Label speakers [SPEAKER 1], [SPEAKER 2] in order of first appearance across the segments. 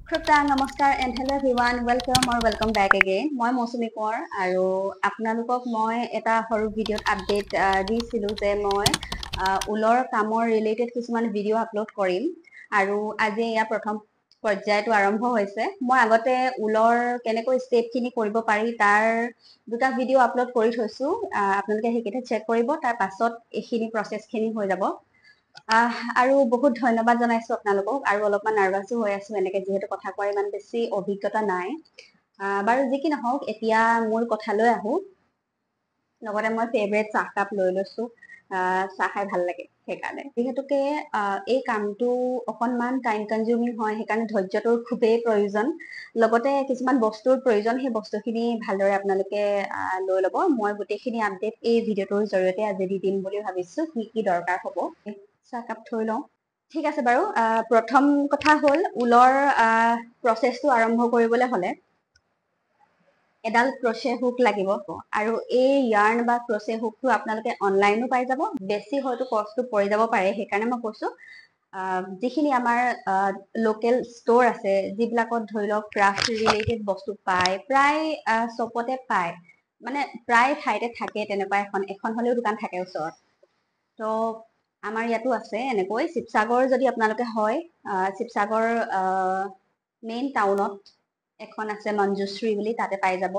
[SPEAKER 1] নমস্কাৰ and hello everyone, welcome back again. মই মৌচুমী কোঁৱৰ আৰু আপোনালোকক মই এটা সৰু ভিডিঅ'ত আপডেট দিছিলোঁ যে মই ঊলৰ কামৰ ৰিলেটেড কিছুমান ভিডিঅ' আপলোড কৰিম আৰু আজি ইয়াৰ প্ৰথম পৰ্যায়টো আৰম্ভ হৈছে। মই আগতে ঊলৰ কেনেকৈ ষ্টেপখিনি কৰিব পাৰি তাৰ দুটা ভিডিঅ' আপলোড কৰি থৈছোঁ। আপোনালোকে সেইকেইটা চেক কৰিব, তাৰ পাছত এইখিনি প্ৰচেছখিনি হৈ যাব। আৰু বহুত ধন্যবাদ জনাইছো আপোনালোকক আৰু অলপমান নাৰ্ভাছো হৈ আছো এনেকে যিহেতু কথা কোৱাৰ ইমান বেছি অভিজ্ঞতা নাই। বাৰু যি কি নহওক, এতিয়া মূল কথালৈ আহো। লগতে মই ফেভৰেট চাহকাপ লৈ লৈছো, চাহ খাই ভাল লাগে সেইকাৰণে। যিহেতুকে এই কামটো অকণমান টাইম কনজিউমিং হয়, সেইকাৰণে ধৈৰ্যটোৰ খুবেই প্ৰয়োজন। লগতে কিছুমান বস্তুৰ প্ৰয়োজন, সেই বস্তুখিনি ভালদৰে আপোনালোকে লৈ ল'ব। মই গোটেইখিনি আপডেট এই ভিডিঅ'টোৰ জৰিয়তে আজি দি দিম বুলি ভাবিছো, কি কি দৰকাৰ হ'ব। চাহকাপ থৈ লওঁ। ঠিক আছে বাৰু, প্ৰথম কথা হ'ল ঊলৰ প্ৰচেছটো আৰম্ভ কৰিবলৈ হ'লে এডাল ক্ৰচে হুক লাগিব আৰু এই ইয়াৰ্ন বা ক্ৰচে হুকটো আপোনালোকে অনলাইনো পাই যাব। বেছি হয়তো কষ্টটো পৰি যাব পাৰে, সেইকাৰণে মই কৈছো যিখিনি আমাৰ লোকেল ষ্ট'ৰ আছে, যিবিলাকত ধৰি লওক ক্ৰাফ্ট ৰিলেটেড বস্তু পায়, প্ৰায় চবতে পায়, মানে প্ৰায় ঠাইতে থাকে তেনেকুৱা এখন হ'লেও দোকান থাকে ওচৰত। তো আমাৰ ইয়াতো আছে এনেকৈ। শিৱসাগৰ যদি আপোনালোকে হয়, শিৱসাগৰ মেইন টাউনত এখন আছে মঞ্জুশ্ৰী বুলি, তাতে পাই যাব।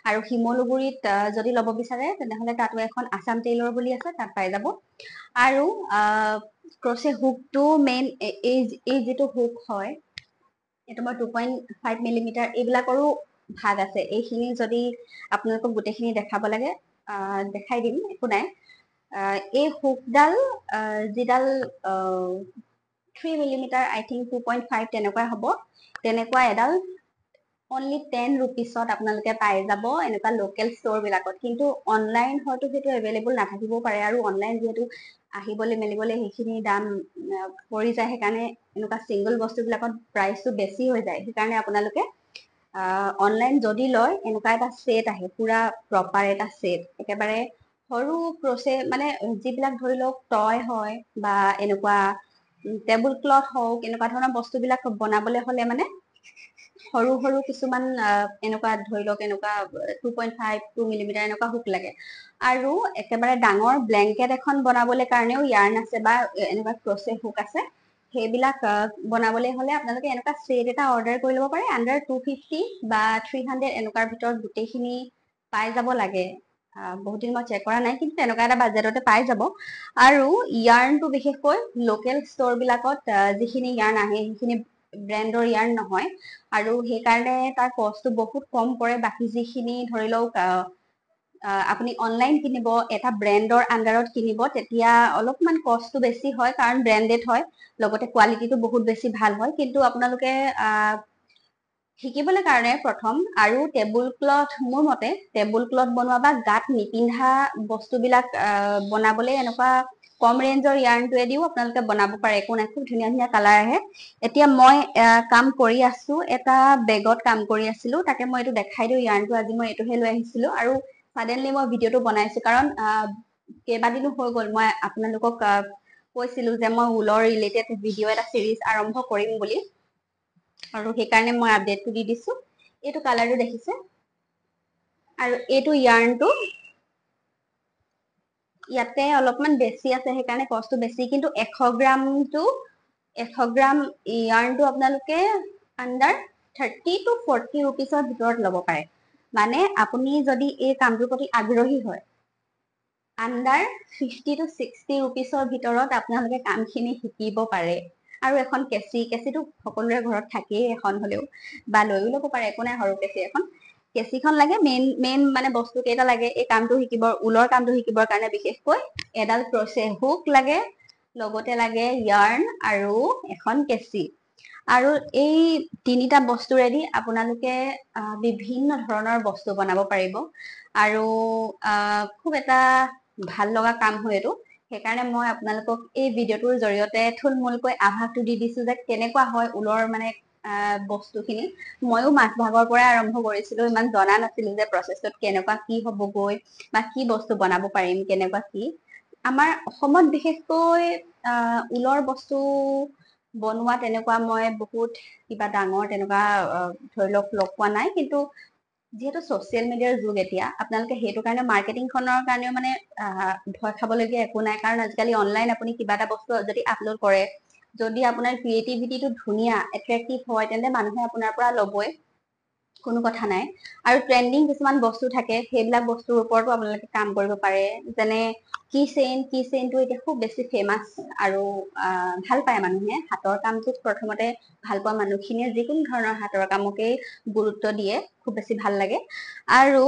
[SPEAKER 1] আৰু শিমলুগুৰিত যদি ল'ব বিচাৰে তেনেহ'লে তাতো এখন আছাম টেইলৰ বুলি আছে, তাত পাই যাব। আৰু ক্ৰচে হুকটো মেইন এই যিটো হুক হয়, এইটো মই 2.5 মিলিমিটাৰ, এইবিলাকৰো ভাগ আছে। এইখিনি যদি আপোনালোকক গোটেইখিনি দেখাব লাগে দেখাই দিম, একো নাই। এই হুকডাল যিডাল 3 মিলিমিটাৰ, আই থিংক 2.5 তেনেকুৱা হ'ব, তেনেকুৱা এডাল অনলি 10 ৰুপিছত আপোনালোকে পাই যাব এনেকুৱা লোকেল ষ্ট'ৰ বিলাকত। কিন্তু অনলাইন হয়তো সেইটো এভেইলেবল নাথাকিবও পাৰে, আৰু অনলাইন যিহেতু আহিবলৈ মেলিবলৈ সেইখিনি দাম পৰি যায়, সেইকাৰণে এনেকুৱা চিংগল বস্তুবিলাকত প্ৰাইচটো বেছি হৈ যায়। সেইকাৰণে আপোনালোকে অনলাইন যদি লয়, এনেকুৱা এটা ছেট আহে, পুৰা প্ৰপাৰ এটা ছেট, একেবাৰে সৰু ক্ৰচে, মানে যিবিলাক ধৰি লওক টয় হয় বা এনেকুৱা টেবুল ক্লথ হওক, এনেকুৱা ধৰণৰ বস্তুবিলাক বনাবলৈ হ'লে মানে সৰু সৰু কিছুমান এনেকুৱা ধৰি লওক এনেকুৱা 2.5 2 মিলিমিটাৰ এনেকুৱা হুক লাগে। আৰু একেবাৰে ডাঙৰ ব্লেংকেট এখন বনাবলৈ কাৰণেও ইয়াৰ্ন আছে বা এনেকুৱা ক্ৰচে হুক আছে। সেইবিলাক বনাবলৈ হ'লে আপোনালোকে এনেকুৱা ছেট এটা অৰ্ডাৰ কৰি ল'ব পাৰে। আণ্ডাৰ 250 বা 300 এনেকুৱাৰ ভিতৰত গোটেইখিনি পাই যাব লাগে। বহুত দিন মই চেক কৰা নাই, কিন্তু তেনেকুৱা এটা বাজেটতে পাই যাব। আৰু ইয়াৰ্নটো বিশেষকৈ লোকেল ষ্ট'ৰ বিলাকত যিখিনি ইয়াৰ্ন আহে, সেইখিনি ব্ৰেণ্ডৰ ইয়াৰ্ন নহয়, আৰু সেইকাৰণে তাৰ কষ্টটো বহুত কম পৰে। বাকী যিখিনি ধৰি লওক আপুনি অনলাইন কিনিব, এটা ব্ৰেণ্ডৰ আণ্ডাৰত কিনিব, তেতিয়া অলপমান কষ্টটো বেছি হয়, কাৰণ ব্ৰেণ্ডেড হয়, লগতে কোৱালিটিটো বহুত বেছি ভাল হয়। কিন্তু আপোনালোকে শিকিবলৈ কাৰণে প্ৰথম, আৰু টেবুল ক্লথ, মোৰ মতে টেবুল ক্লথ বনোৱা বা গাত নিপিন্ধা বস্তুবিলাক বনাবলৈ এনেকুৱা কম ৰেঞ্জৰ ইয়াৰ্নটোৱেদিও আপোনালোকে বনাব পাৰে, একো নাই, খুব ধুনীয়া ধুনীয়া কালাৰ আহে। এতিয়া মই কাম কৰি আছো, এটা বেগত কাম কৰি আছিলো, তাকে মই এইটো দেখাই দিওঁ। ইয়াৰ্নটো আজি মই এইটোহে লৈ আহিছিলো, আৰু ছাডেনলি মই ভিডিঅ'টো বনাইছো, কাৰণ কেইবাদিনো হৈ গ'ল মই আপোনালোকক কৈছিলো যে মই ঊলৰ ৰিলেটেড ভিডিঅ' এটা চিৰিজ আৰম্ভ কৰিম বুলি, আৰু সেইকাৰণে মই আপডেটটো দি দিছো। এইটো কালাৰটো দেখিছে, আৰু এইটো ইয়াৰ্নটো ইয়াতে অলপমান বেছি আছে, সেইকাৰণে কষ্টটো বেছি। কিন্তু 100 গ্ৰাম ইয়াৰ্নটো আপোনালোকে আণ্ডাৰ 30 to 40 ৰুপিছৰ ভিতৰত ল'ব পাৰে। মানে আপুনি যদি এই কামটোৰ প্ৰতি আগ্ৰহী হয়, আণ্ডাৰ 50 to 60 ৰুপিছৰ ভিতৰত আপোনালোকে কামখিনি শিকিব পাৰে। আৰু এখন কেঁচিটো সকলোৰে ঘৰত থাকেই, এখন হলেও, বা লৈও ল'ব পাৰে, একো নাই, সৰু কেঁচি এখন। কেঁচিখন লাগে, মেইন মানে বস্তু কেইটা লাগে এই কামটো শিকিবৰ, ঊলৰ কামটো শিকিবৰ কাৰণে। বিশেষকৈ এডাল ক্ৰচে হুক লাগে, লগতে লাগে ইয়াৰ্ন আৰু এখন কেঁচি। আৰু এই তিনিটা বস্তুৰেদি আপোনালোকে বিভিন্ন ধৰণৰ বস্তু বনাব পাৰিব, আৰু খুব এটা ভাল লগা কাম হয় এইটো। সেইকাৰণে মই আপোনালোকক এই ভিডিঅ'টোৰ জৰিয়তে থুলমূলকৈ আভাসটো দি দিছো যে কেনেকুৱা হয় ঊলৰ মানে বস্তুখিনি। ময়ো মাজভাগৰ পৰাই আৰম্ভ কৰিছিলো, ইমান জনা নাছিলো যে প্ৰচেছটোত কেনেকুৱা কি হ'বগৈ, বা কি বস্তু বনাব পাৰিম, কেনেকুৱা কি। আমাৰ অসমত বিশেষকৈ ঊলৰ বস্তু বনোৱা তেনেকুৱা মই বহুত কিবা ডাঙৰ তেনেকুৱা ধৰি লওক লগ পোৱা নাই, কিন্তু যিহেতু ছচিয়েল মিডিয়াৰ যুগ এতিয়া, আপোনালোকে সেইটো কাৰণে মাৰ্কেটিংখনৰ কাৰণেও মানে ভয় খাবলগীয়া একো নাই, কাৰণ আজিকালি অনলাইন আপুনি কিবা এটা বস্তু যদি আপলোড কৰে, যদি আপোনাৰ ক্ৰিয়েটিভিটিটো ধুনীয়া এট্ৰেক্টিভ হয়, তেন্তে মানুহে আপোনাৰ পৰা ল'বই, কোনো কথা নাই। আৰু ট্ৰেণ্ডিং কিছুমান বস্তু থাকে, সেইবিলাক বস্তুৰ ওপৰতো আপোনালোকে কাম কৰিব পাৰে। যেনে কি চেইনটো এতিয়া খুব বেছি ফেমাছ, আৰু ভাল পায় মানুহে। হাতৰ কামটোক প্ৰথমতে ভাল পোৱা মানুহখিনিয়ে যিকোনো ধৰণৰ হাতৰ কামকেই গুৰুত্ব দিয়ে, খুব বেছি ভাল লাগে। আৰু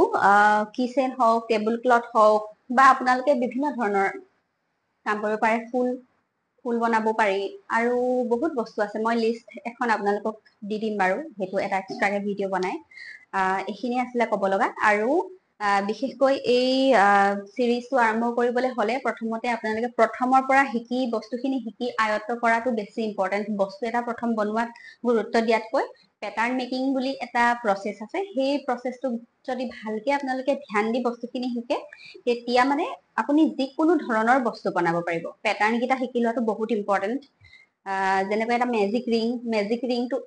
[SPEAKER 1] কি চেইন হওক, টেবুল ক্লথ হওক, বা আপোনালোকে বিভিন্ন ধৰণৰ কাম কৰিব পাৰে। ফুল বনাব পাৰি, আৰু বহুত বস্তু আছে। মই লিষ্ট এখন আপোনালোকক দি দিম বাৰু, সেইটো এটা এক্সট্ৰাকে ভিডিঅ' বনাই। এইখিনি আছিলে ক'ব লগা। আৰু বিশেষকৈ এই চিৰিজটো আৰম্ভ কৰিবলৈ হ'লে প্ৰথমতে আপোনালোকে প্ৰথমৰ পৰা বস্তুখিনি শিকি আয়ত্ব কৰাটো বেছি ইম্পৰ্টেণ্ট। বস্তু এটা প্ৰথম বনোৱাত গুৰুত্ব দিয়াতকৈ পেটাৰ্ণ মেকিং বুলি এটা প্ৰচেছ আছে, সেই প্ৰচেছটো যদি ভালকে আপোনালোকে ধ্যান দি বস্তুখিনি শিকে, তেতিয়া মানে আপুনি যিকোনো ধৰণৰ বস্তু বনাব পাৰিব। পেটাৰ্ণ কেইটা শিকি লোৱাটো বহুত ইম্পৰ্টেণ্ট। যেনেকৈ এটা মেজিক ৰিংটো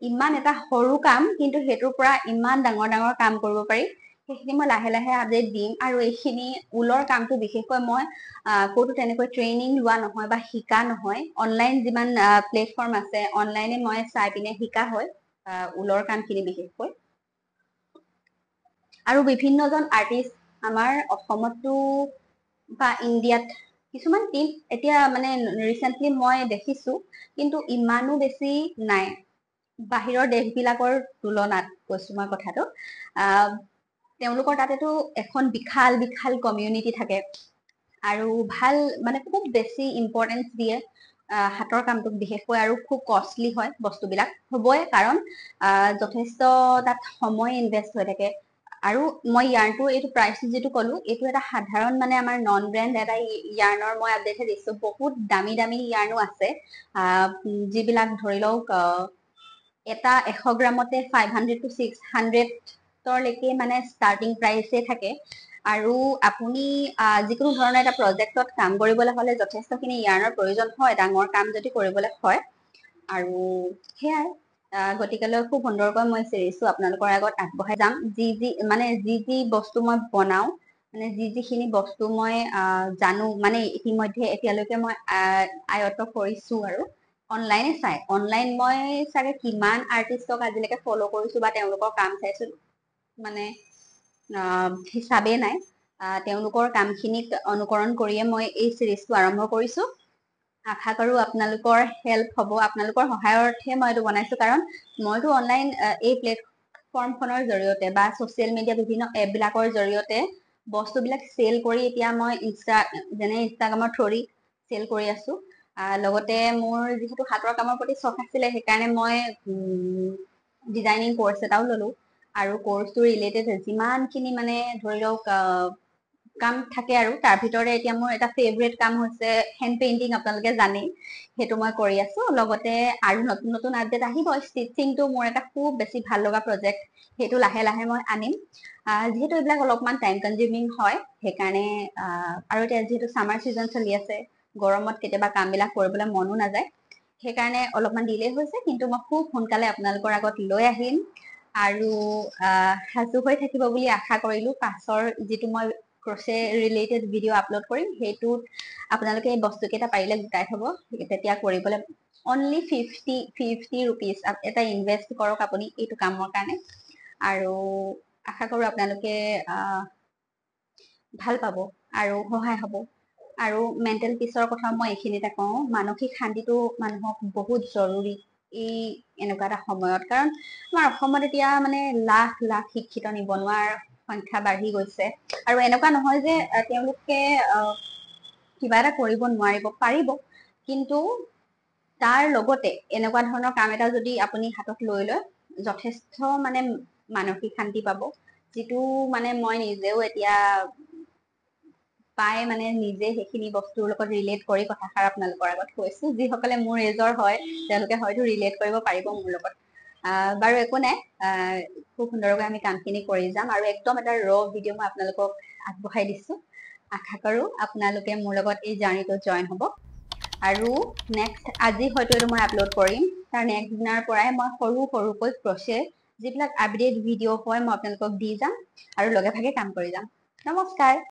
[SPEAKER 1] ইমান এটা সৰু কাম, কিন্তু সেইটোৰ পৰা ইমান ডাঙৰ ডাঙৰ কাম কৰিব পাৰি। সেইখিনি মই লাহে লাহে আপডেট দিম। আৰু এইখিনি ঊলৰ কামটো বিশেষকৈ মই ক'তো তেনেকৈ ট্ৰেইনিং লোৱা নহয় বা শিকা নহয়। অনলাইন যিমান প্লেটফৰ্ম আছে, অনলাইনে মই চাই পিনে শিকা হয় ঊলৰ কামখিনি বিশেষকৈ। আৰু বিভিন্নজন আৰ্টিষ্ট আমাৰ অসমতো বা ইণ্ডিয়াত কিছুমান টিম এতিয়া মানে ৰিচেণ্টলি মই দেখিছো, কিন্তু ইমানো বেছি নাই বাহিৰৰ দেশবিলাকৰ তুলনাত, কৈছো মই কথাটো। তেওঁলোকৰ তাতেতো এখন বিশাল বিশাল কমিউনিটি থাকে, আৰু ভাল মানে খুব বেছি ইম্পৰ্টেঞ্চ দিয়ে হাতৰ কামটোক বিশেষকৈ। আৰু খুব কষ্টলি হয় বস্তুবিলাক, হ'বই, কাৰণ যথেষ্ট তাত সময় ইনভেষ্ট হৈ থাকে। আৰু মই এইটো প্ৰাইচ যিটো ক'লো, এইটো এটা সাধাৰণ মানে আমাৰ নন ব্ৰেণ্ড এটা ইয়াৰ্ণৰ মই আপডেটহে দিছো। বহুত দামী দামী ইয়াৰ্ণো আছে, যিবিলাক ধৰি লওক এটা 100 গ্ৰামতে 500 to 600লৈকে মানে ষ্টাৰ্টিং প্ৰাইচে থাকে। আৰু আপুনি যিকোনো ধৰণৰ এটা প্ৰজেক্টত কাম কৰিবলৈ হ'লে যথেষ্টখিনি ইয়াৰ্ণৰ প্ৰয়োজন হয়, ডাঙৰ কাম যদি কৰিবলৈ হয়। আৰু সেয়াই, গতিকেলৈ খুব সুন্দৰকৈ মই চিৰিজটো আপোনালোকৰ আগত আগবঢ়াই যাম। যি বস্তু মই বনাও, মানে যিখিনি বস্তু মই জানো, মানে ইতিমধ্যে এতিয়ালৈকে মই আয়ত্ব কৰিছো। আৰু অনলাইন মই চাগে কিমান আৰ্টিষ্টক আজিলৈকে ফ'ল' কৰিছো বা তেওঁলোকৰ কাম চাইছো, মানে হিচাপেই নাই। তেওঁলোকৰ কামখিনিক অনুকৰণ কৰিয়ে মই এই চিৰিজটো আৰম্ভ কৰিছো। আশা কৰো আপোনালোকৰ হেল্প হ'ব, আপোনালোকৰ সহায়তহে মই এইটো বনাইছো। কাৰণ মইতো অনলাইন এই প্লেটফৰ্মখনৰ জৰিয়তে বা ছচিয়েল মিডিয়া বিভিন্ন এপবিলাকৰ জৰিয়তে বস্তুবিলাক চেল কৰি এতিয়া মই ইনষ্টাগ্ৰামৰ থ্ৰুদি চেল কৰি আছো। লগতে মোৰ যিহেতু হাতৰ কামৰ প্ৰতি চখ আছিলে, সেইকাৰণে মই ডিজাইনিং কৰ্চ এটাও ললো। আৰু কৰ্চটো ৰিলেটেড যিমানখিনি মানে ধৰি লওক কাম থাকে, আৰু তাৰ ভিতৰে এতিয়া মোৰ এটা ফেভৰেট কাম হৈছে হেণ্ড পেইণ্টিং। আপোনালোকে জানেই, সেইটো মই কৰি আছো। লগতে আৰু নতুন নতুন আপডেট আহিব। ষ্টিচিংটো মোৰ এটা খুব বেছি ভাল লগা প্ৰজেক্ট, সেইটো লাহে লাহে মই আনিম। যিহেতু এইবিলাক অলপমান টাইম কনজিউমিং হয়, সেইকাৰণে আৰু এতিয়া যিহেতু ছামাৰ চিজন চলি আছে, গৰমত কেতিয়াবা কামবিলাক কৰিবলৈ মনো নাযায়, সেইকাৰণে অলপমান ডিলে হৈছে। কিন্তু মই খুব সোনকালে আপোনালোকৰ আগত লৈ আহিম, আৰু সাজু হৈ থাকিব বুলি আশা কৰিলো। পাছৰ যিটো মই ক্ৰচে ৰিলেটেড ভিডিঅ' আপলোড কৰিম, সেইটোত আপোনালোকে এই বস্তুকেইটা পাৰিলে গোটাই থব। তেতিয়া কৰিবলৈ অনলি 50 ৰুপিজ এটা ইনভেষ্ট কৰক আপুনি এইটো কামৰ কাৰণে। আৰু আশা কৰো আপোনালোকে ভাল পাব আৰু সহায় হ'ব। আৰু মেণ্টেল পিচৰ কথা মই এইখিনিতে কওঁ, মানসিক শান্তিটো মানুহক বহুত জৰুৰী এই এনেকুৱা এটা সময়ত। কাৰণ আমাৰ অসমত এতিয়া মানে লাখ লাখ শিক্ষিত নিবনুৱাৰ সংখ্যা বাঢ়ি গৈছে। আৰু এনেকুৱা নহয় যে তেওঁলোকে কিবা এটা কৰিব নোৱাৰিব, পাৰিব, কিন্তু তাৰ লগতে এনেকুৱা ধৰণৰ কাম এটা যদি আপুনি হাতত লৈ লয়, যথেষ্ট মানে মানসিক শান্তি পাব। যিটো মানে মই নিজেও এতিয়া মানে নিজে সেইখিনি বস্তুৰ লগত ৰিলেট কৰি কথাষাৰ আপোনালোকৰ আগত কৈছো। যিসকলে মোৰ এজৰ হয়, তেওঁলোকে হয়তো ৰিলেট কৰিব পাৰিব মোৰ লগত। বাৰু একো নাই, খুব সুন্দৰকৈ আমি কামখিনি কৰি যাম। আৰু একদম এটা ভিডিঅ' মই আপোনালোকক আগবঢ়াই দিছো। আশা কৰো আপোনালোকে মোৰ লগত এই জাৰ্ণিটোত জইন হ'ব। আৰু নেক্সট আজি হয়তো এইটো মই আপলোড কৰিম তাৰ নেক্সট দিনাৰ পৰাই মই সৰুকৈ ক্ৰচে যিবিলাক আপডেট ভিডিঅ' হয় মই আপোনালোকক দি যাম আৰু লগে ভাগে কাম কৰি যাম নমস্কাৰ